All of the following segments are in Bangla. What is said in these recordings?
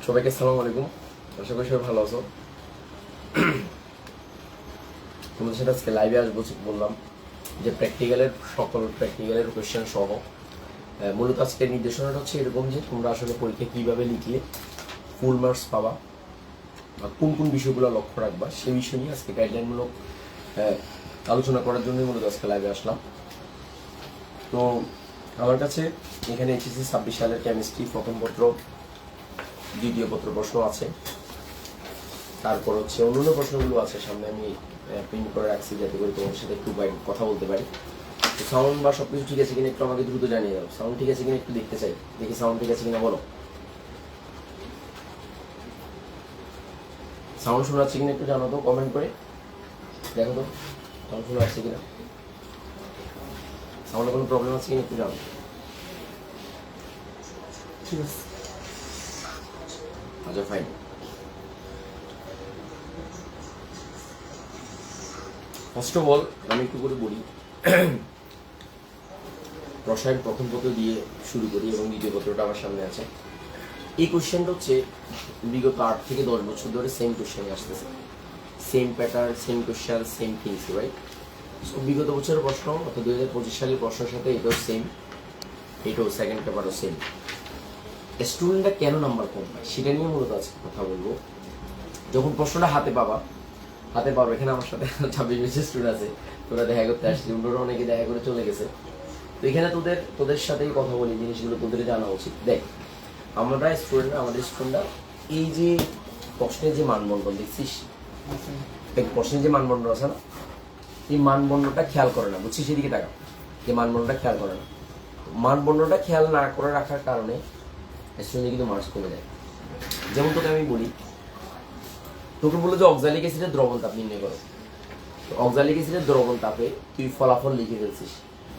সবাইকে আসসালামু আলাইকুম। আশা করি সবাই ভালো আছো। তোমাদের সাথে আজকে লাইভে আসবো বললাম যে সকল প্র্যাকটিক্যালের কোয়েশ্চেন সহ মূলত আজকের নির্দেশনাটা হচ্ছে এরকম যে তোমরা আসলে পরীক্ষা কিভাবে লিখলে ফুল মার্কস পাবা বা কোন কোন বিষয়গুলো লক্ষ্য রাখবা সে বিষয় নিয়ে আজকে গাইডলাইনমূলক আলোচনা করার জন্যই মূলত আজকে লাইভে আসলাম। তো আমার কাছে এখানে এইচএসসি 26 সালের কেমিস্ট্রি প্রথম পত্র, দ্বিতীয় পত্র প্রশ্ন আছে, তারপর হচ্ছে অন্যান্য প্রশ্নগুলো আছে সামনে আমি প্রিন্ট করে রাখছি যাতে করে তোমার সাথে একটু কথা বলতে পারি। তো সাউন্ড বা সবকিছু ঠিক আছে কিনা একটু আমাকে দ্রুত জানিয়ে দাও। সাউন্ড ঠিক আছে কিনা একটু দেখতে চাই, দেখি সাউন্ড ঠিক আছে কিনা বলো। সাউন্ড শোনা যাচ্ছে কিনা একটু জানো তো, কমেন্ট করে দেখো তো সাউন্ড শোনা যাচ্ছে কিনা, সাউন্ডে কোনো প্রবলেম আছে কিনা একটু জানো। ঠিক আছে, আচ্ছা ফাইন। ফার্স্ট অফ অল আমি একটু করে বলি, রসায়ন প্রথম পত্র দিয়ে শুরু করি এবং দ্বিতীয় পত্রটা আমার সামনে আছে। এই কোশ্চেনটা হচ্ছে বিগত 8 থেকে 10 বছর ধরে সেম কোশ্চেন আসতেছে, same pattern, same question, same things, right? So বিগত বছরের প্রশ্ন অর্থাৎ 2025 সালের প্রশ্নের সাথে এটাও সেম, এটাও সেকেন্ড পেপারও সেম। স্টুডেন্টরা কেন নাম্বার কম পায় সেটা নিয়ে মূলত আজকে কথা বলবো। যখন প্রশ্নটা হাতে পারবে, এখানে আমার সাথে 26 স্টুডেন্ট আছে, তোরা দেখা করতে আসছি, অন্যরা অনেকে দেখা করে চলে গেছে। তো এখানে তোদের সাথেই কথা বলি, জিনিসগুলো তোদের জানা উচিত। দেখ, আমাদের স্টুডেন্টরা এই যে প্রশ্নের যে মানবন্ধন দেখছিস, প্রশ্নের যে মানবন্ধন আছে না, এই মানবন্ধনটা খেয়াল করে না, বুঝছিস? সেদিকে টাকা যে মানবন্ধনটা খেয়াল করে না, মানবন্ধনটা খেয়াল না করে রাখার কারণে স্টুডেন্টের কিন্তু মার্কস কমে যায়। যেমন তোকে আমি বলি, তোকে বললো যে অক্সালিক অ্যাসিডের দ্রবণ তাপ নির্ণয় করো। অক্সালিক অ্যাসিডের দ্রবণ তাপে তুই ফলাফল লিখে ফেলছিস,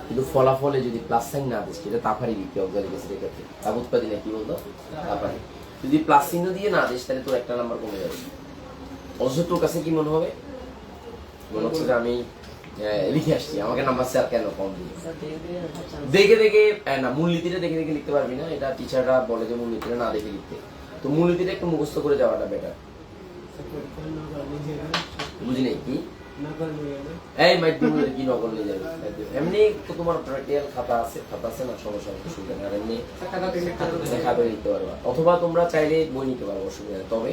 কিন্তু ফলাফলে যদি প্লাস সাইন না দিস, এটা তাপ হারিয়ে দিতে অক্সালিক অ্যাসিডের ক্ষেত্রে, তাপ উৎপাদী না কি বলতো, তাপ হারিয়ে। যদি প্লাস চিহ্ন দিয়ে না দিস তাহলে তোর একটা নাম্বার কমে যাবে। অবশ্য তোর কাছে কি মনে হবে? মনে হচ্ছে যে আমি লিখে আসছি, আমাকে নাম্বার স্যার কেন কম দিই। দেখে দেখে না, মূলনীতিটা দেখে দেখে লিখতে পারবি না, এটা টিচাররা বলে যে মূলনীতিটা না দেখে লিখতে। তো মূলনীতিটা একটু মুখস্থ করে যাওয়াটা বেটার। বুঝি নাই কি এই মাইট কি নকল নিয়ে যাবে? এমনি তো তোমার প্র্যাকটিক্যাল খাতা আছে না, সমস্যা অসুবিধা না, এমনি খাতা লিখতে পারবা, অথবা তোমরা চাইলে বই নিতে পারবো, অসুবিধা নেই। তবে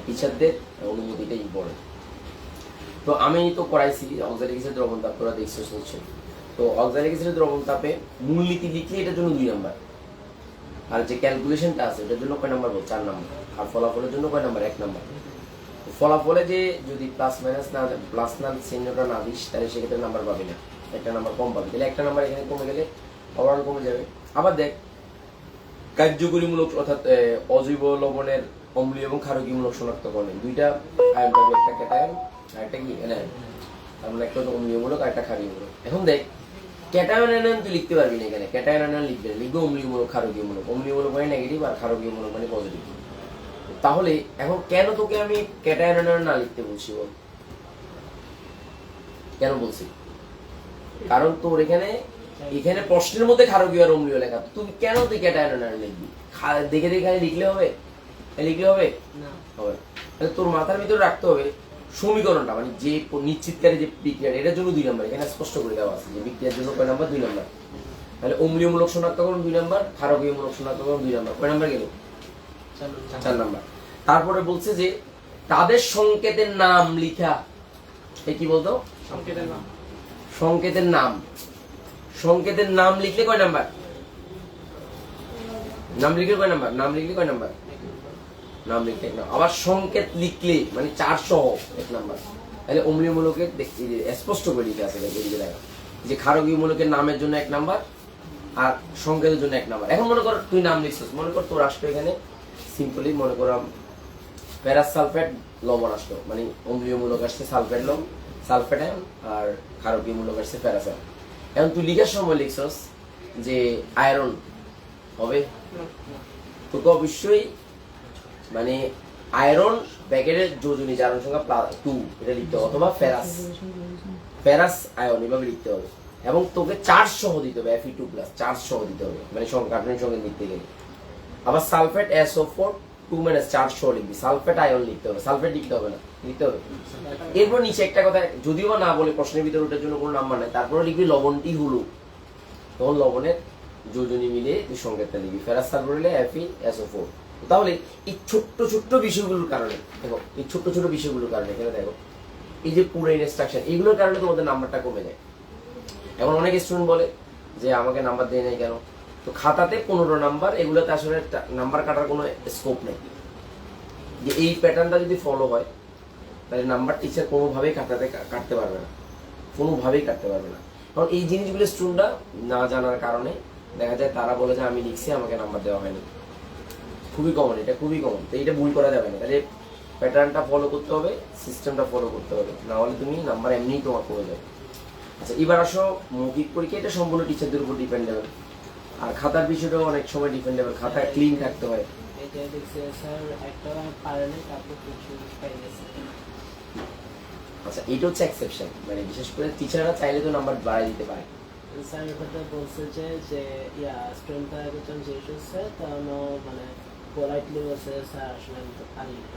টিচারদের অনুমতিটা ইম্পর্টেন্ট। তো আমি তো করাইছি অক্সালিক অ্যাসিড দ্রবণ তাপ, তোরা দেখছিস নিশ্চয়ই। তো অক্সালিক অ্যাসিড দ্রবণ তাপে মূলনীতি লিখলে এটার জন্য 2 নাম্বার, আর যে ক্যালকুলেশনটা আছে এটার জন্য কয় নাম্বার বল? 4 নাম্বার। আর ফলাফলের জন্য কয় নাম্বার? 1 নাম্বার। ফলাফলে যে যদি প্লাস না চিহ্নটা না দিস তাহলে সেক্ষেত্রে নাম্বার পাবি না, একটা নাম্বার কম পাবি। তাহলে একটা নাম্বার এখানে কমে গেলে ওভারঅল কমে যাবে। আবার দেখ, কার্যকরীমূলক অর্থাৎ অজৈব লবণের অম্লীয় এবং ক্ষারকীয়মূলক শনাক্তকরণে দুইটা আয়ন পাবি, একটা ক্যাটায়ন আর একটা কি অ্যানায়ন। তার মানে একটা অম্লীয়মূলক আর একটা ক্ষারকীয়মূলক। এখন দেখ, ক্যাটায়ন অ্যানায়ন তুই লিখতে পারবি না এখানে, ক্যাটায়ন অ্যানায়ন লিখবে অম্লীয়মূলক ক্ষারকীয়মূলক। অম্লীয়মূলক মানে নেগেটিভ আর ক্ষারকীয়মূলক মানে পজিটিভ। তাহলে এখন কেন তোকে আমি ক্যাটায়ন অ্যানায়ন না লিখতে বলছি বল? কেন বলছি? কারণ তোর এখানে প্রশ্নের মধ্যে ক্ষারকীয় আর অম্লীয় লেখা, তুমি কেন তুই ক্যাটায়ন অ্যানায়ন লিখবি? দেখে দেখে লিখলে হবে? হবে না। তাহলে তোর মাথার ভিতরে রাখতে হবে সমীকরণটা, মানে যে নিশ্চিতকারী যে বিক্রিয়া, এটার জন্য 2 নাম্বার এখানে স্পষ্ট করে দেওয়া আছে যে বিক্রিয়ার জন্য কয় নাম্বার? 2 নাম্বার। তাহলে অম্লীয়মূলক শনাক্তকরণ 2 নাম্বার, ক্ষারকীয়মূলক শনাক্তকরণ 2 নাম্বার। কয় নাম্বার গেল? 4 নাম্বার। তারপরে বলছে যে তাদের সংকেতের নাম লিখা, কি বলতো? সংকেতের নাম লিখলে কয় নাম্বার? নাম লিখলে কয় নাম্বার? আবার সংকেত লিখলে মানে 4 সহ 1 নাম্বার। তাহলে অম্লীয়মূলকের স্পষ্ট করে লিখে আছে যে ক্ষারকীয়মূলকের নামের জন্য 1 নাম্বার আর সংকেতের জন্য 1 নাম্বার। এখন মনে কর তুই নাম লিখছিস, মনে কর তোর আসলো এখানে সিম্পলি মনে করলাম ফেরাস সালফেট লবণ আসলো, মানে অম্লীয়মূলক আসছে সালফেট লবণ, সালফেট আয়ন, আর ক্ষারকীয়মূলক আসছে ফেরাস আয়ন। এখন তুই লিখার সময় লিখছস যে আয়রন হবে, তোকে অবশ্যই মানে আয়রন প্যাকেটের যোজনী জারণ সংখ্যা 2 এটা লিখতে হবে, অথবা ফেরাস আয়ন এভাবে লিখতে হবে। এবং তোকে চার্জ সহ দিতে হবে, Fe2+, চার্জ সহ দিতে হবে, মানে কার্বনের সঙ্গে লিখতে গেলে। আবার সালফেট SO4 2 চার্জ সহ লিখবি, সালফেট আয়ন লিখতে হবে, সালফেট লিখতে হবে না, লিখতে হবে। এরপর নিচে একটা কথা, যদিও বা না বলে প্রশ্নের ভিতরে ওটার জন্য কোনো নাম্বার নাই, তারপরে লিখবি লবণটি হলু, তখন লবণের যোজনী মিলে তুই সংকেতটা লিখবি, ফেরাস সালফার হলে FeSO4। তাহলে এই ছোট্ট ছোট্ট বিষয়গুলোর কারণে দেখো, এই ছোট্ট ছোট বিষয়গুলোর কারণে এখানে দেখো এই যে পুরো ইনস্ট্রাকশন, এগুলোর কারণে তোমাদের নাম্বারটা কমে যায়। এখন অনেক স্টুডেন্ট বলে যে আমাকে নাম্বার দেয় নাই কেন, তো খাতাতে 15 নাম্বার, এগুলোতে আসলে নাম্বার কাটার কোনো স্কোপ নেই। যে এই প্যাটার্নটা যদি ফলো হয় তাহলে নাম্বার টিচার কোনোভাবেই খাতাতে কাটতে পারবে না, কোনোভাবেই কাটতে পারবে না। কারণ এই জিনিসগুলো স্টুডেন্টরা না জানার কারণে দেখা যায় তারা বলে যে আমি লিখছি আমাকে নাম্বার দেওয়া হয়নি। খুবই কমন, এটা খুবই কমন। তো এটা ভুল করা যাবে না, তাহলে প্যাটার্নটা ফলো করতে হবে, সিস্টেমটা ফলো করতে হবে, না হলে তুমি নাম্বার এমনিই তোমার কমে যাবে। আচ্ছা, এবার আসো মৌখিক পরীক্ষা, এটা সম্পূর্ণ টিচারদের উপর ডিপেন্ডেবল। আর খাতার বিষয়টাও অনেক সময় ডিপেন্ডেবল, খাতা ক্লিন থাকতে হয়। আচ্ছা, এটা হচ্ছে এক্সেপশন, মানে বিশেষ করে টিচাররা চাইলে তো নাম্বার বাড়াই দিতে পারে। স্যার কথা বলছে যে স্টুডেন্টটা একজন শেষ হচ্ছে, তখন মানে পোলাইটলি বলছে স্যার আসলে আমি তো পারি না।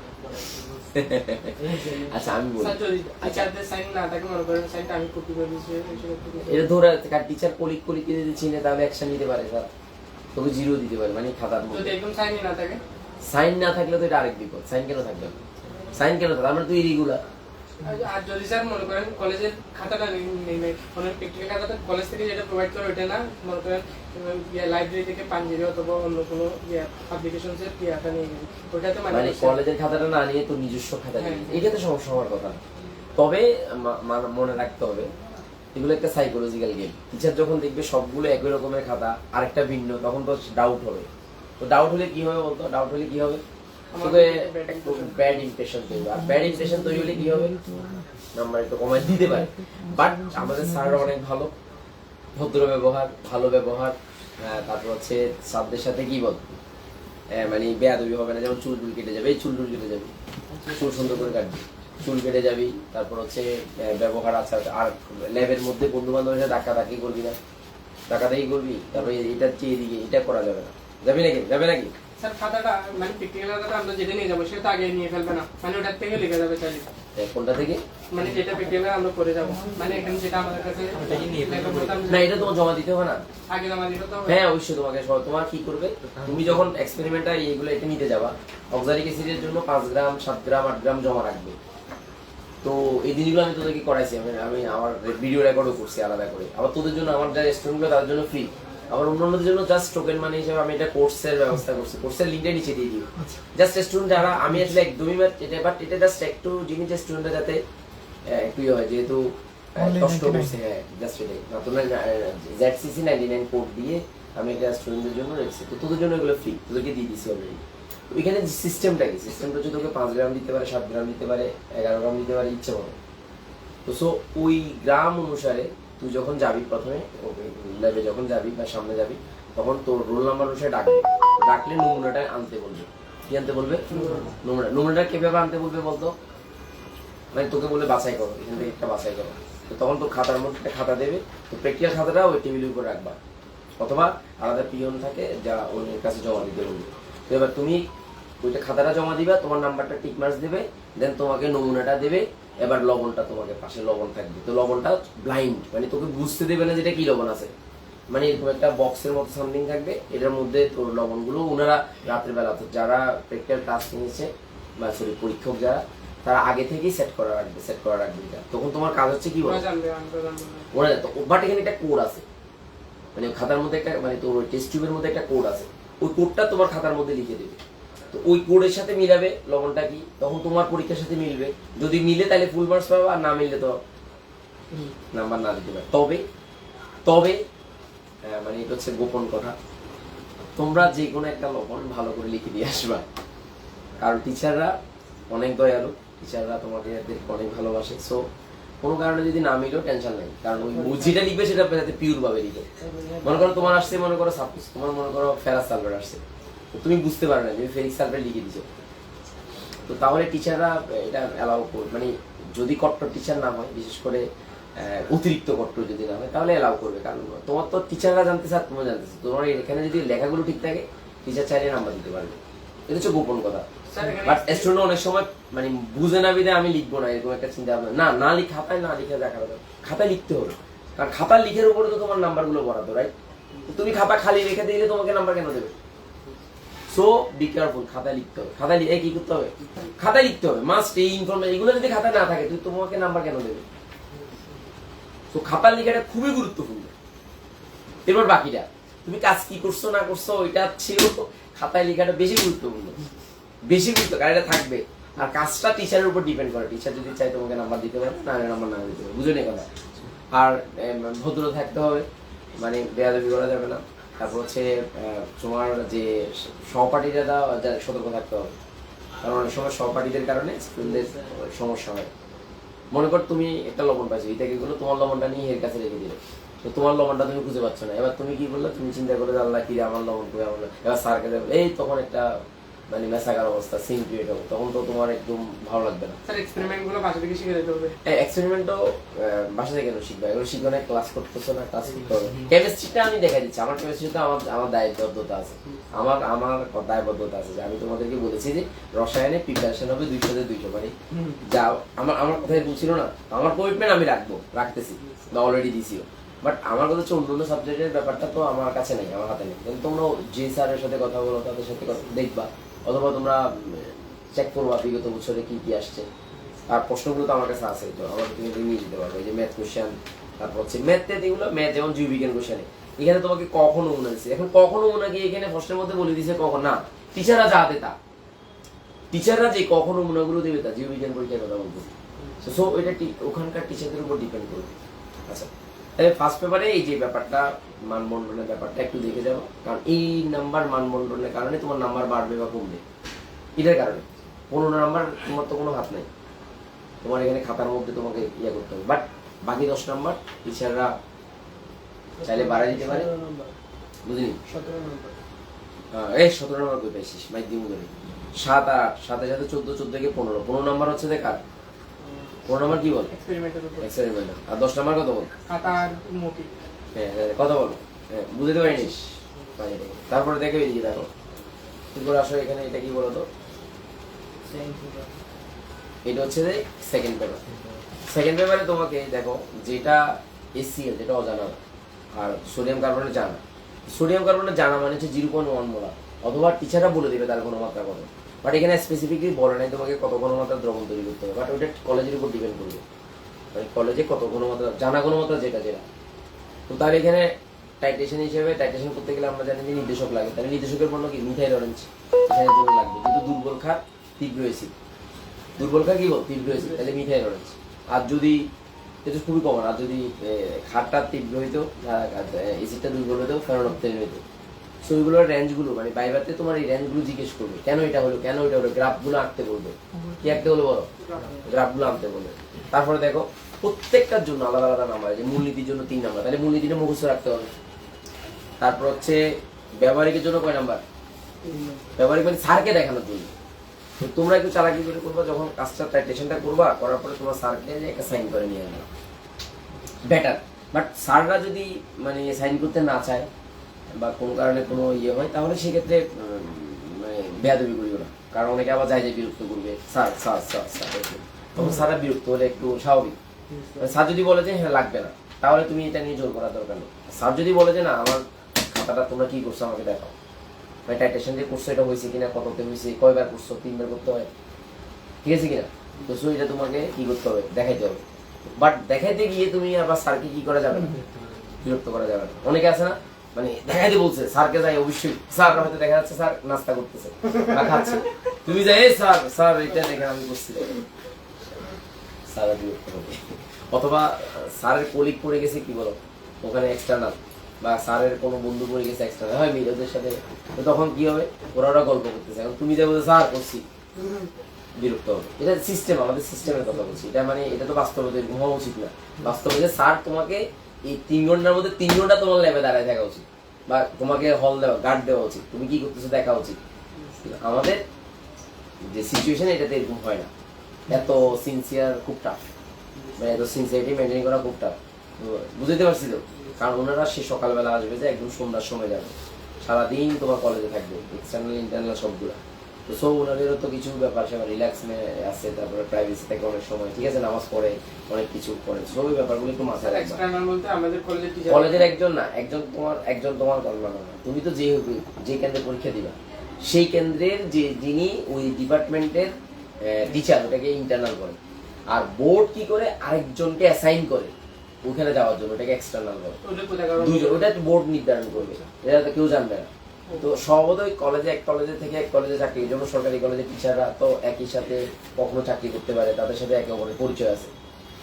আচ্ছা আমি বলি, টিচারদের সাইন না থাকে মনে করেন সাইনটা আমি কপি করে দিয়েছি, এটা ধরে টিচার কলিক কলিক যদি চিনে তাহলে অ্যাকশন নিতে পারে স্যার, তোকে 0 দিতে পারে, মানে খাতার মধ্যে যদি একদম সাইনই না থাকে। সাইন না থাকলে তো এটা আরেক বিপদ। সাইন কেন থাকবে না, সাইন কেন থাকবে, আমরা তো ইরেগুলার। আর যদি স্যার মনে করেন কলেজের খাতাটা নেই, মানে প্র্যাকটিক্যাল খাতাটা কলেজ থেকে যেটা প্রোভাইড করে ওইটা না, মনে করেন লাইব্রেরি থেকে পাঞ্জাবি অথবা অন্য কোনো পাবলিকেশনসের খাতা নিয়ে গেছি, ওইটাতে মানে কলেজের খাতাটা না নিয়ে তো নিজস্ব খাতা নিয়ে, এটাতে সমস্যা হওয়ার কথা না। তবে মনে রাখতে হবে এগুলো একটা সাইকোলজিক্যাল গেম। টিচার যখন দেখবে সবগুলো একই রকমের খাতা, আরেকটা ভিন্ন, তখন তো ডাউট হবে। তো ডাউট হলে কি হবে বলতো, ডাউট হলে কি হবে, তোকে ব্যাড ইমপ্রেশন তৈরি হবে। আর ব্যাড ইমপ্রেশন তৈরি হলে কি হবে, নাম্বার একটু কমায় দিতে পারে। বাট আমাদের স্যাররা অনেক ভালো, ভদ্র ব্যবহার, ভালো ব্যবহার, তারপর হচ্ছে স্যারদের সাথে কি বল, মানে বেয়াদবি হবে না। যেমন চুল কেটে যাবে, এই চুল কেটে যাবে, চুল সুন্দর করে কাটবি, চুল কেটে যাবি। তারপর হচ্ছে ব্যবহার আছে। আর ল্যাবের মধ্যে বন্ধু বান্ধবের সাথে ডাকাডাকি করবি না, ডাকাডাকি করবি। তারপরে এটা এদিকে এটা করা যাবে না, যাবি নাকি, যাবে নাকি? স্যার খাতাটা মানে প্র্যাকটিক্যাল খাতাটা আমরা যেটা নিয়ে যাবো সেটা আগে নিয়ে ফেলবে না, মানে ওটার থেকে লিখে যাবে চাইলে। কোনটা থেকে, মানে যেটা প্র্যাকটিক্যাল আমরা করে যাবো, মানে এখানে যেটা আমাদের কাছে না, এটা তোমার জমা দিতে হবে না, আগে জমা দিতে হবে। হ্যাঁ অবশ্যই তোমাকে। তোমার কি করবে, তুমি যখন এক্সপেরিমেন্টটা এইগুলো এটা নিতে যাবা, অক্সালিক অ্যাসিডের জন্য 5 গ্রাম 7 গ্রাম 8 গ্রাম জমা রাখবে। তো এই জিনিসগুলো আমি তোদেরকে করাইছি, আমি আমার ভিডিও রেকর্ডও করছি আলাদা করে। আবার তোদের জন্য, আমার যারা স্টুডেন্টগুলো তাদের জন্য ফ্রি, আবার অন্যান্যদের জন্য জাস্ট টোকেন মানি হিসেবে আমি এটা কোর্সের ব্যবস্থা করছি। কোর্সের লিঙ্কটা নিচে দিয়ে দিই। জাস্ট স্টুডেন্ট যারা, আমি আসলে একদমই এটা, বাট এটা জাস্ট একটু জিনিস স্টুডেন্টরা যাতে একটু হয়, যেহেতু কষ্ট করছে, হ্যাঁ জাস্ট এটাই। নতুন ZCC 99 কোড দিয়ে আমি এটা স্টুডেন্টদের জন্য রেখেছি। তো তোদের জন্য এগুলো ফ্রি, তোদেরকে দিয়ে দিচ্ছি অলরেডি। ওইখানে সিস্টেমটা কি, সিস্টেমটা হচ্ছে তোকে 5 গ্রাম দিতে পারে, 7 গ্রাম দিতে পারে, 11 গ্রাম দিতে পারে, ইচ্ছে মতো। তো সো ওই গ্রাম অনুসারে তুই যখন যাবি, প্রথমে ল্যাবে যখন যাবি বা সামনে যাবি, তখন তোর রোল নাম্বার অনুসারে ডাকলে নমুনাটা আনতে বলবে। কি আনতে বলবে? নমুনাটা কিভাবে আনতে বলবে বলতো, মানে তোকে বলে বাছাই করো, এখান থেকে একটা বাছাই করো। তো তখন তোর খাতার মধ্যে একটা খাতা দেবে, তো প্র্যাকটিক্যাল খাতাটা ওই টেবিলের উপর রাখবা, অথবা আলাদা পিয়ন থাকে যা ওর কাছে জমা দিতে বলবে। তো এবার তুমি ওইটা খাতাটা জমা দিবা, তোমার নাম্বারটা টিক মার্কস দেবে, দেন তোমাকে নমুনাটা দেবে। এবার লবণটা তোমাকে পাশে লবণ থাকবে, তো লবণটা ব্লাইন্ড, মানে তোকে বুঝতে দেবে না যেটা কি লবণ আছে, মানে এরকম একটা বক্সের মতো সামথিং থাকবে, এটার মধ্যে তোর লবণগুলো ওনারা রাতের বেলা, তো যারা প্র্যাকটিক্যাল টাস্ক নিয়েছে বা পরীক্ষক যারা, তারা আগে থেকেই সেট করা রাখবে এটা। তখন তোমার কাজ হচ্ছে কি বলো, ওরা জানতো। বাট এখানে একটা কোড আছে, মানে খাতার মধ্যে একটা, মানে তোর টেস্ট টিউবের মধ্যে একটা কোড আছে, ওই কোডটা তোমার খাতার মধ্যে লিখে দেবে। তো ওই কোডের সাথে মিলাবে লবণটা কি, তখন তোমার পরীক্ষার সাথে মিলবে। যদি মিলে তাহলে ফুল মার্কস পাবে, আর না মিললে তো নাম্বার না দিতে পারে। তবে মানে এটা হচ্ছে গোপন কথা, তোমরা যে কোনো একটা লবণ ভালো করে লিখে দিয়ে আসবা, কারণ টিচাররা অনেক দয়ালু, টিচাররা তোমাকে অনেক ভালোবাসে। সো কোনো কারণে যদি না মিলেও টেনশন নাই, কারণ ওই যেটা লিখবে সেটা যাতে পিওর ভাবে লিখে। মনে করো তোমার আসছে, মনে করো সাপোজ তোমার মনে করো ফেরাস সালফেট আসছে, তুমি বুঝতে পারো না যে ফেরিক সালফেট লিখে দিছো, তো তাহলে টিচাররা এটা অ্যালাউ করবে। মানে যদি কট্টর টিচার না হয়, বিশেষ করে অতিরিক্ত কট্টর যদি না হয় তাহলে অ্যালাউ করবে, কারণ তোমার তো টিচাররা জানতেছে আর তোমরা জানতেছে, তোমার এখানে যদি লেখাগুলো ঠিক থাকে টিচার চাইলে নাম্বার দিতে পারবে, এটা হচ্ছে গোপন কথা। স্যার এখানে বাট স্টুডেন্ট অনেক সময় মানে বুঝে না বিদে আমি লিখবো না এরকম একটা চিন্তা ভাবনা, না না লিখ খাতায় না লিখে দেখা হবে, খাতায় লিখতে হবে, কারণ খাতার লিখের উপরে তো তোমার নাম্বারগুলো বরাদ্দ, রাইট? তুমি খাতা খালি রেখে দিলে তোমাকে নাম্বার কেন দেবে? সো বি কেয়ারফুল, খাতায় লিখতে হবে, খাতায় লিখে কি করতে হবে, খাতায় লিখতে হবে মাস্ট, এই ইনফরমেশন এগুলো যদি খাতায় না থাকে তুই তোমাকে নাম্বার কেন দেবে? তো খাতার লেখাটা খুবই গুরুত্বপূর্ণ। এবার বাকিটা তুমি কাজ কি করছো না করছো ওইটা ছিল, খাতায় লেখাটা বেশি গুরুত্বপূর্ণ, বেশি গুরুত্ব, কারণ এটা থাকবে। আর কাজটা টিচারের উপর ডিপেন্ড করে, টিচার যদি চাই তোমাকে নাম্বার দিতে পারে, না নাম্বার না দিতে পারে, বুঝে নি কথা। আর ভদ্র থাকতে হবে, মানে বেয়াদবি করা যাবে না। তারপর হচ্ছে তোমার যে সহপাঠীরা সতর্ক থাকতে হবে, কারণ অনেক সময় সহপাঠীদের কারণে স্টুডেন্টদের সমস্যা হয়। মনে কর তুমি একটা লবণ পাইছো, এই থেকে গুলো তোমার লবণটা নিয়ে এর কাছে রেখে দিলে, তো তোমার লবণটা তুমি খুঁজে পাচ্ছ না, এবার তুমি কি করলে, তুমি চিন্তা করে আল্লাহ কি আমার লবণ করে আমার, এবার স্যারকে দেবে, এই তখন একটা মানে মেসাকার অবস্থা, সিন ক্রিয়েট হবে, তখন তো তোমার একদম ভালো লাগবে না। স্যার এক্সপেরিমেন্ট গুলো বাসা থেকে শিখে যেতে হবে। এক্সপেরিমেন্টও বাসা থেকে কেন শিখবে, এগুলো শিখবে না, ক্লাস করতেছো না, ক্লাস করতে হবে। কেমিস্ট্রিটা আমি দেখাই দিচ্ছি, আমার কেমিস্ট্রিতে আমার দায়বদ্ধতা আছে, আমার দায়বদ্ধতা আছে যে আমি তোমাদেরকে বলেছি যে রসায়নে প্রিপারেশন হবে 200 মানে যা আমার কথাই বলছিল না, আমার কমিটমেন্ট আমি রাখতেছি বা অলরেডি দিছিও। বাট আমার কথা হচ্ছে অন্য সাবজেক্টের ব্যাপারটা তো আমার কাছে নেই, আমার হাতে নেই, কিন্তু তোমরা যে স্যারের সাথে কথা বলো তাদের সাথে দেখবা, অথবা তোমরা চেক করবা বিগত বছরে কি কি আসছে, আর প্রশ্নগুলো তো আমার কাছে আছে, তো আমার তুমি নিয়ে যেতে পারবে। এই যে ম্যাথ কোশ্চেন, তারপর হচ্ছে ম্যাথ এগুলো, ম্যাথ যেমন জীববিজ্ঞান কোশ্চেনে এখানে তোমাকে কখন নমুনা দিচ্ছে, এখন কখন নমুনা কি এখানে প্রশ্নের মধ্যে বলে দিছে কখন না, টিচাররা যা দেতা, টিচাররা যে কখন নমুনাগুলো দেবে তা জীববিজ্ঞান পরীক্ষার কথা বলবো, সো এটা ওখানকার টিচারদের উপর ডিপেন্ড করবে। আচ্ছা, তাহলে ফার্স্ট পেপারে এই যে ব্যাপারটা মানবন্টনের ব্যাপারটা একটু দেখে যাবো, কারণ এই নাম্বার মানবন্টনের কারণে তোমার নাম্বার বাড়বে বা কমবে, এটার কারণে 15 নাম্বার তোমার তো কোনো হাত নাই, তোমার এখানে খাতার মধ্যে তোমাকে ইয়ে করতে হবে। বাট বাকি 10 নাম্বার টিচাররা চাইলে বাড়াই দিতে পারে, 17 নম্বর, বুঝলি? 17 নম্বর, এই 17 নাম্বার কই পাইছিস মাইক দিমু ধরে, 7 আর 7 সাথে 14 থেকে 15 নাম্বার হচ্ছে দেখার, 15 নাম্বার কি বল, এক্সপেরিমেন্টের উপর। এক্সপেরিমেন্ট। আর 10 নাম্বার কত বল, খাতা আর মোটি। হ্যাঁ কথা বলো, হ্যাঁ বুঝতে পারিস। তারপরে দেখো এদিকে দেখো কি করে আসো, এখানে এটা কি বলো তো, এটা হচ্ছে যে সেকেন্ড পেপার। সেকেন্ড পেপারে তোমাকে দেখো যেটা HCl যেটা অজানা, আর সোডিয়াম কার্বনেট জানা। সোডিয়াম কার্বনেট জানা মানে হচ্ছে 0.1 মোলার, অথবা টিচাররা বলে দেবে তার ঘনমাত্রা কত, বাট এখানে স্পেসিফিকলি বলে নাই তোমাকে কত ঘনমাত্রা দ্রবণ তৈরি করতে হবে, বাট ওইটা কলেজের উপর ডিপেন্ড করবে, মানে কলেজে কত ঘনমাত্রা জানা, ঘনমাত্রা যেটা। তো তাহলে এখানে টাইট্রেশন হিসেবে টাইট্রেশন করতে গেলে আমরা জানি যে নির্দেশক লাগে, তাহলে নির্দেশকের পণ্য কি মিথাইল অরেঞ্জ, এখানে জন্য লাগবে, কিন্তু দুর্বল ক্ষার তীব্র অ্যাসিড, দুর্বল ক্ষার কি বল তীব্র অ্যাসিড, তাহলে মিথাইল অরেঞ্জ। আর যদি এটা খুবই কমন, আর যদি ক্ষারটা তীব্র হইতো, অ্যাসিডটা দুর্বল হইতো, ফেরোনফথেলিন হইতো। সো ওইগুলোর রেঞ্জগুলো মানে বাইবাতে তোমার এই রেঞ্জগুলো জিজ্ঞেস করবে, কেন এটা হলো, কেন এটা হলো, গ্রাফগুলো আঁকতে বলবে, কি আঁকতে বলবে বলো, গ্রাফগুলো আনতে বলবে। তারপরে দেখো প্রত্যেকটার জন্য আলাদা আলাদা নাম্বার, যে মূলনীতির জন্য 3 নাম্বার, তাহলে মূলনীতিটা মুখস্থ রাখতে হবে। তারপর হচ্ছে ব্যবহারিকের জন্য কয় নাম্বার, ব্যবহারিক মানে স্যারকে দেখানোর জন্য। তো তোমরা একটু চালাকি করে করবা, যখন কাজটা টাইট্রেশনটা করবা, করার পরে তোমার স্যারকে একটা সাইন করে নিয়ে আনবা, বেটার। বাট স্যাররা যদি মানে সাইন করতে না চায় বা কোনো কারণে কোনো ইয়ে হয়, তাহলে সেক্ষেত্রে মানে বেয়াদবি করিও না, কারণ অনেকে আবার যায় যে বিরক্ত করবে, স্যার স্যার স্যার স্যার, তখন স্যাররা বিরক্ত হলে একটু স্বাভাবিক। স্যার যদি বলে যে হ্যাঁ লাগবে না, তাহলে তুমি এটা নিয়ে জোর করার দরকার নেই। স্যার যদি বলে যে না আমার খাতাটা তোমরা কি করছো আমাকে দেখাও, মানে টাইট্রেশন যে করছো এটা হয়েছে কিনা, কততে হয়েছে, কয়বার করছো, 3 বার করতে হয়, ঠিক আছে কিনা, তো সো এটা তোমাকে কি করতে হবে, দেখাইতে হবে। বাট দেখাইতে গিয়ে তুমি আবার স্যারকে কি করা যাবে না, বিরক্ত করা যাবে না। অনেকে আছে না মানে দেখাইতে বলছে, স্যারকে যাই অবশ্যই, স্যার হয়তো দেখা যাচ্ছে স্যার নাস্তা করতেছে বা খাচ্ছে, তুমি যাই এই স্যার স্যার এটা দেখে আমি করছি, স্যার বিরক্ত হবে। অথবা স্যারের কলিগ পড়ে গেছে কি বলো ওখানে এক্সটার্নাল, বা স্যারের কোনো বন্ধু পড়ে গেছে এক্সটার্নাল, হয় মেয়ে ওদের সাথে, তো তখন কি হবে, ওরা গল্প করতেছে, এখন তুমি যাবো স্যার করছি, বিরক্ত হবে। এটা সিস্টেম, আমাদের সিস্টেমের কথা বলছি, এটা মানে এটা তো বাস্তবে এরকম হওয়া উচিত না। বাস্তবে যে স্যার তোমাকে এই 3 ঘন্টার মধ্যে 3 ঘন্টা তোমার ল্যাবে দাঁড়ায় থাকা উচিত, বা তোমাকে হল দেওয়া, গার্ড দেওয়া উচিত, তুমি কি করতেছো দেখা উচিত। আমাদের যে সিচুয়েশন এটাতে এরকম হয় না, এত সিনসিয়ার খুব টাফ। মানে এত সিনসিয়ারিটি মেনটেন করা খুব টাফ। বুঝতে পারছি তো, কারণ ওনারা সে সকালবেলা আসবে যে একদম সন্ধ্যার সময় যাবে, সারাদিন তোমার কলেজে থাকবে, এক্সটার্নাল ইন্টারনাল সবগুলো। তো সো ওনাদেরও তো কিছু ব্যাপার সে রিল্যাক্স আছে, তারপরে প্রাইভেসি থাকে অনেক সময়, ঠিক আছে, নামাজ পড়ে, অনেক কিছু করে, সব এই ব্যাপারগুলো একটু মাথায় রাখবা। এক্সটার্নাল বলতে আমাদের কলেজের টিচার, কলেজের একজন না, একজন তোমার কর্মা না, তুমি তো যে কেন্দ্রে পরীক্ষা দিবা সেই কেন্দ্রের যিনি ওই ডিপার্টমেন্টের টিচার, ওটাকে ইন্টারনাল করে। আর বোর্ড কি করে, আরেকজনকে অ্যাসাইন করে ওখানে যাওয়ার জন্য, ওটাকে এক্সটার্নাল করে। দুইজন, ওটা বোর্ড নির্ধারণ করবে, এটা তো কেউ জানবে না। তো স্বভাবতই কলেজে এক কলেজে চাকরি, যেমন সরকারি কলেজের টিচাররা তো একই সাথে কখনো চাকরি করতে পারে, তাদের সাথে একে অপরের পরিচয় আছে।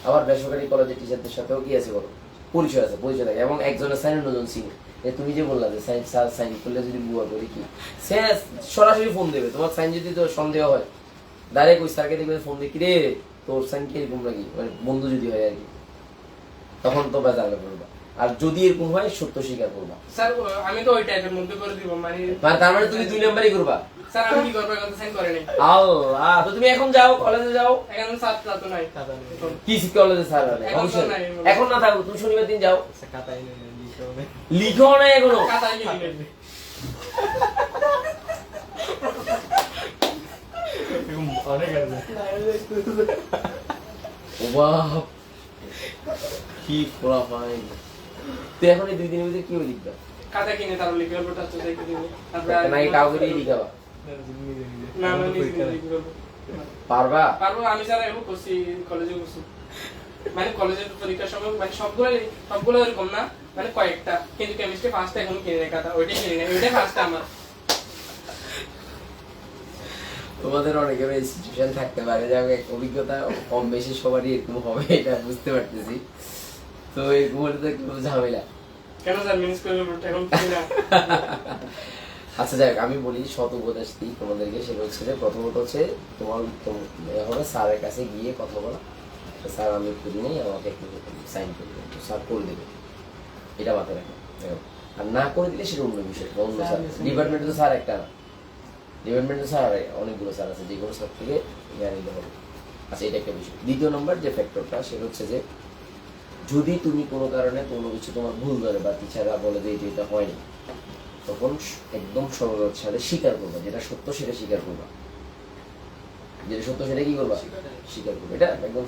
আবার বেসরকারি কলেজের টিচারদের সাথেও কি আছে বলো, পরিচয় থাকে, এবং একজনের সাইন অন্যজন চিনে। তুমি যে বললা যে সাইন স্যার সাইন করলে যদি বুয়া করি কি, সে সরাসরি ফোন দেবে। তোমার সাইন যদি তো সন্দেহ হয়, ডাইরেক্ট ওই স্যারকে দেখবে ফোন দিয়ে, কিরে তোর সাইন কি এরকম নাকি, মানে বন্ধু যদি হয় আর কি, তখন তো বেজালে করবা। আর যদি এরকম হয় সত্য স্বীকার করবা। স্যার আমি তো ওই টাইপের মধ্যে করে দিব, মানে তার মানে তুমি 2 নাম্বারই করবা। স্যার আমি কি করব, এখন তো সাইন করে নাই। আল্লাহ, তো তুমি এখন যাও, কলেজে যাও। এখন ছাত্র তো নাই, কি কলেজে স্যার নাই, অবশ্যই এখন না থাকো, তুমি শনিবার দিন যাও। লিখো না এখনো, খাতায় লিখে নেবে। বাহ কি খোলা পাই। তুই এখন এই 2 দিনের ভিতরে কি লিখবা? খাতা কিনে তারপর লিখে করবো, টাচ দেখে দিবে, তারপরে নাকি কাউকে দিয়ে লিখাবা? না না নিজে লিখে করবো। পারবা? পারবো, আমি স্যার এমন করছি, কলেজে করছি, মানে কলেজের পরীক্ষার সময় মানে সবগুলো এরকম না, মানে কয়েকটা, কিন্তু কেমিস্ট্রি ফার্স্ট এখন কিনে নেই খাতা, ওইটাই কিনে নেই, ওইটাই ফার্স্ট আমার। তোমাদের অনেকের এই সিচুয়েশন থাকতে পারে, যাই হোক অভিজ্ঞতা কম বেশি সবারই এরকম হবে, এটা বুঝতে পারতেছি। তো এরকম হলে তো একটু ঝামেলা। কেন স্যার মিনিস করে এখন কিনি না? আচ্ছা যাই হোক, আমি বলি সৎ উপদেশ দিই তোমাদেরকে, সেটা হচ্ছে যে প্রথমত হচ্ছে তোমার হবে স্যারের কাছে গিয়ে কথা বলা, স্যার আমি করি নেই, আমাকে একটু সাইন করে দেবেন, স্যার করে দেবে, এটা মাথায় রাখো। আর না করে দিলে সেটা অন্য বিষয়, অন্য স্যার। ডিপার্টমেন্টে তো স্যার একটা না, ডিপার্টমেন্টে স্যার অনেকগুলো স্যার আছে, যে কোনো স্যার থেকে জ্ঞান নিতে হবে। আচ্ছা, এটা একটা বিষয়। দ্বিতীয় নম্বর যে ফ্যাক্টরটা, সেটা হচ্ছে যে যদি তুমি কোনো কারণে কোনো কিছু তোমার ভুল ধরে বা টিচাররা বলে যে এটা হয়নি, তখন একদম সরলতার সাথে স্বীকার করবা, যেটা সত্য সেটা স্বীকার করবা, যেটা সত্য সেটা কি করবা, স্বীকার করবে। এটা একদম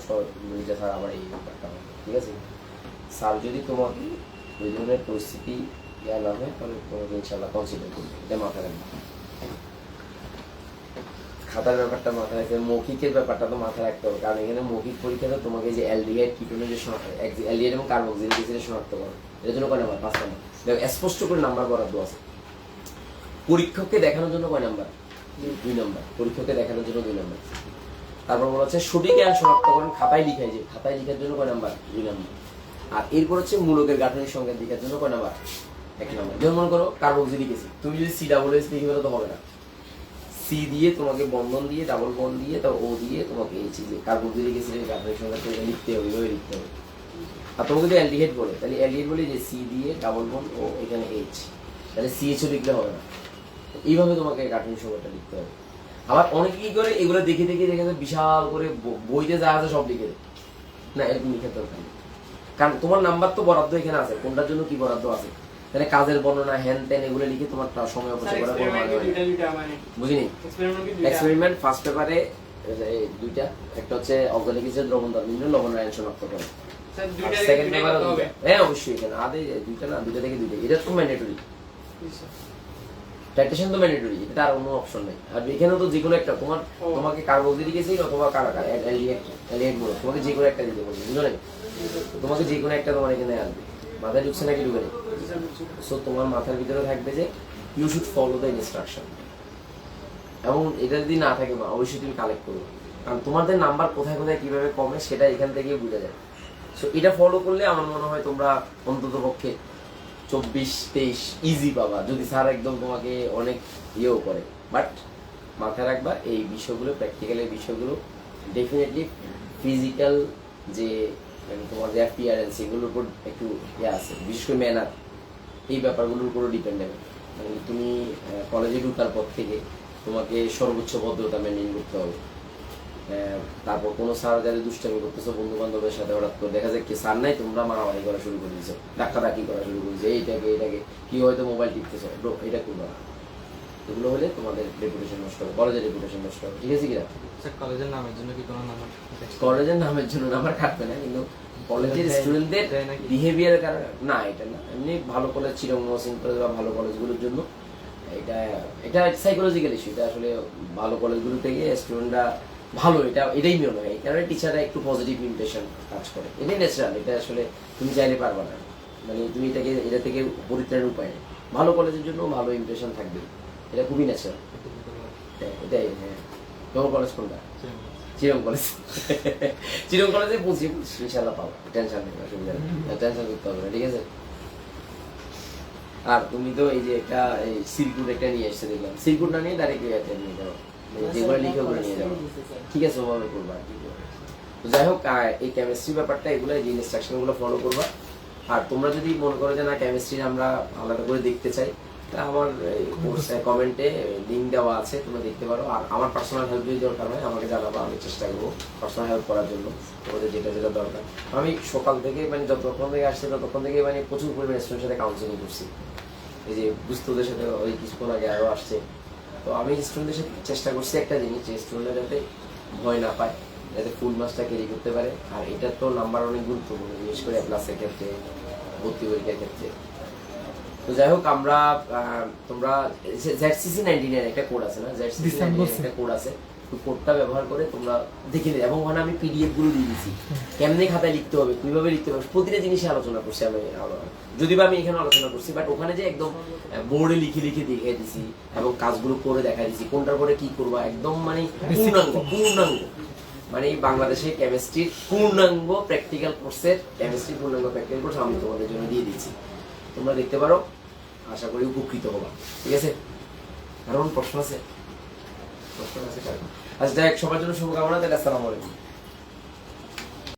যে স্যার আমার এই ব্যাপারটা হয়, ঠিক আছে। স্যার যদি তোমাকে ওই ধরনের পরিস্থিতি ইয়া না হয়, তাহলে তোমাকে ইনশাল্লাহ কনসিডার করবে, এটা মাথায় রাখবে। খাতার ব্যাপারটা মাথায় রাখতে হবে, মৌখিকের ব্যাপারটা তো মাথায় রাখতে হবে, কারণ এখানে মৌখিক পরীক্ষাতে তোমাকে যে অ্যালডিহাইড কিটোনের যে অ্যালডিহাইড এবং কার্বক্সিলিক অ্যাসিডের শনাক্ত করো, এর জন্য কয় নাম্বার? 5 নাম্বার। দেখো স্পষ্ট করে নাম্বার বরাদ্দ আছে। পরীক্ষককে দেখানোর জন্য কয় নাম্বার? 2 নাম্বার। পরীক্ষককে দেখানোর জন্য 2 নাম্বার। তারপর বলা হচ্ছে সঠিক জ্ঞান শনাক্তকরণ খাতায় লিখাই, যে খাতায় লেখার জন্য কয় নাম্বার? 2 নাম্বার। আর এরপর হচ্ছে মূলকের গাঠনিক সংকেত লেখার জন্য কয় নাম্বার? 1 নাম্বার। যেমন মনে করো কার্বক্সিলিক অ্যাসিড, তুমি যদি COOH লিখে ফেলো তো হবে না। সি দিয়ে তোমাকে বন্ধন দিয়ে, ডাবল বন্ড দিয়ে, তার ও দিয়ে তোমাকে এই চিজে কার্বক্সিলিক অ্যাসিডের গাঠনিক সংকেত লিখতে হবে, ওইভাবে লিখতে হবে। আর তোমাকে যদি অ্যালডিহাইড বলে, তাহলে অ্যালডিহাইড বলে যে সি দিয়ে ডাবল বন্ড ও এখানে এইচ, তাহলে CHO লিখলে হবে না। এইভাবে তোমাকে গাঠনিক সংকেতটা লিখতে হবে। আবার অনেকে কি করে, এগুলো দেখে বিশাল করে বইতে যা আছে সব লিখে দেয়, না এরকম লিখার দরকার নেই। কারণ তোমার নাম্বার তো বরাদ্দ এখানে আছে, কোনটার জন্য কি বরাদ্দ আছে, তাহলে কাজের বর্ণনা হ্যান ত্যান এগুলো লিখে তোমার সময় অপচয় করা কোনো মানে হয়। বুঝিনি? এক্সপেরিমেন্ট ফার্স্ট পেপারে 2টা, একটা হচ্ছে অর্গানিক এসিড দ্রবণ বিভিন্ন লবণ আয়ন শনাক্তকরণ, সেকেন্ড পেপারে 2টা। হ্যাঁ অবশ্যই, এখানে আদে 2টা না, 2টা থেকে 2টা, এটা তো ম্যান্ডেটরি। ট্যাক্সেশন তো ম্যান্ডেটরি, এটা আর কোনো অপশন নেই। আর এখানেও তো যেগুলো একটা তোমাকে কার্বক্সিলিক অ্যাসিড অথবা অ্যালডিহাইড বলো, তোমাকে যে কোনো একটা দিতে বলবে, বুঝো না? তোমাকে যে কোনো একটা তোমার এখানে আসবে, মাথায় ঢুকছে নাকি ঢুকে নেই? সো তোমার মাথার ভিতরে থাকবে যে you should follow the instruction, এবং এটা যদি না থাকে অবশ্যই তুমি কালেক্ট করবে, কারণ তোমাদের নাম্বার কোথায় কোথায় কিভাবে কমে সেটা এখান থেকে বোঝা যায়। সো এটা ফলো করলে আমার মনে হয় তোমরা অন্তত পক্ষে 24-23 ইজি পাবা, যদি স্যার একদম তোমাকে অনেক ইয়েও করে। বাট মাথায় রাখবা এই বিষয়গুলো, প্র্যাকটিক্যালের বিষয়গুলো ডেফিনেটলি ফিজিক্যাল যে তোমার যে অ্যাপিয়ারেন্স এগুলোর উপর একটু ইয়ে আছে, বিশেষ করে ম্যানার, এই ব্যাপারগুলোর উপরও ডিপেন্ডেবল। মানে তুমি কলেজে ঢুকার পর থেকে তোমাকে সর্বোচ্চ ভদ্রতা মেনটেন করতে হবে, তারপর কোনো স্যার যাদের দুষ্টামি করতেছো বন্ধু বান্ধবের সাথে হঠাৎ করে দেখা যায় কি স্যার নাই তোমরা মারামারি করা শুরু করে দিয়েছো, ধাক্কাধাক্কি করা শুরু করে দিয়েছো, এইটাকে কি হয়তো মোবাইল টিপতেছো, ব্রো এটা করবো না। এগুলো হলে তোমাদের রেপুটেশন নষ্ট হবে, কলেজের রেপুটেশন নষ্ট হবে, ঠিক আছে কিনা? স্যার কলেজের নামের জন্য কি কোনো নাম্বার? কলেজের নামের জন্য নাম্বার কাটবে না, কিন্তু কলেজের স্টুডেন্টদের দেয় নাকি? বিহেভিয়ারের কারণে না, এটা না, এমনি ভালো কলেজ চিরং মহসিন কলেজ বা ভালো কলেজগুলোর জন্য এটা এটা সাইকোলজিক্যাল ইস্যু। এটা আসলে ভালো কলেজগুলো থেকে স্টুডেন্টরা ভালো, এটাই মনে হয়, এই কারণে টিচাররা একটু পজিটিভ ইমপ্রেশন কাজ করে, এটাই ন্যাচারাল। এটা আসলে তুমি চাইলে পারবে না, মানে তুমি এটা থেকে পরিত্রাণের উপায় নেই। ভালো কলেজের জন্য ভালো ইমপ্রেশন থাকবে, এটা খুবই ন্যাচারাল। এটাই, হ্যাঁ। তোমার কলেজ কোনটা? চিরং কলেজ। চিরং কলেজে বুঝি ইনশাল্লাহ পাবো, টেনশন নেই, অসুবিধা নেই, টেনশন করতে হবে না, ঠিক আছে? আর তুমি তো এই যে একটা এই সিরকুট একটা নিয়ে এসেছে দেখলাম, সিরকুট না নিয়ে ডাইরেক্ট ইয়াতে নিয়ে যাও, যেগুলো লিখে ওগুলো নিয়ে যাও, ঠিক আছে? ওভাবে করবা আর কি করবে। তো যাই হোক, এই কেমিস্ট্রি ব্যাপারটা এগুলো যে ইনস্ট্রাকশনগুলো ফলো করবা। আর তোমরা যদি মনে করো যে না কেমিস্ট্রি আমরা আলাদা করে দেখতে চাই, তা আমার কমেন্টে লিঙ্ক দেওয়া আছে, তোমরা দেখতে পারো। আর আমার পার্সোনাল হেল্প যদি দরকার হয় আমাকে জানাবো, আমি চেষ্টা করবো পার্সোনাল হেল্প করার জন্য, তোমাদের যেটা যেটা দরকার। আমি সকাল থেকে মানে যতক্ষণ থেকে আসছে ততক্ষণ থেকে মানে প্রচুর পরিমাণে স্টুডেন্টের সাথে কাউন্সিলিং করছি। এই যে বুঝতোদের সাথে ওই কিছুক্ষণ আগে আরও আসছে, তো আমি স্টুডেন্টদের সাথে চেষ্টা করছি একটা জিনিস, যে স্টুডেন্টরা যাতে ভয় না পায়, যাতে ফুল মার্কসটা ক্যারি করতে পারে। আর এটার তো নাম্বার অনেক গুরুত্বপূর্ণ, বিশেষ করে ক্লাসের ক্ষেত্রে, ভর্তি পরীক্ষার ক্ষেত্রে। তো যাই হোক, আমরা তোমরা ZCC 99 একটা কোড আছে না, ZCC 99 একটা কোড আছে, ওই কোডটা ব্যবহার করে তোমরা দেখে নিলে। এবং ওখানে আমি PDF গুলো দিয়ে দিচ্ছি, কেমনে খাতায় লিখতে হবে, কিভাবে লিখতে হবে, প্রতিটা জিনিসে আলোচনা করছি আমি। যদি বা আমি এখানে আলোচনা করছি, বাট ওখানে যে একদম বোর্ডে লিখে লিখে দেখিয়ে দিছি এবং কাজগুলো করে দেখা দিচ্ছি, কোনটার পরে কি করবা, একদম মানে পূর্ণাঙ্গ মানে বাংলাদেশে কেমিস্ট্রির পূর্ণাঙ্গ প্র্যাকটিক্যাল কোর্সের কেমিস্ট্রি পূর্ণাঙ্গ প্র্যাকটিক্যাল কোর্স আমি তোমাদের জন্য দিয়ে দিচ্ছি, তোমরা দেখতে পারো, আশা করি উপকৃত হবা, ঠিক আছে? কারণ প্রশ্ন আছে? আচ্ছা, যাই হোক, সবার জন্য শুভকামনা, তাহলে আসসালামু আলাইকুম।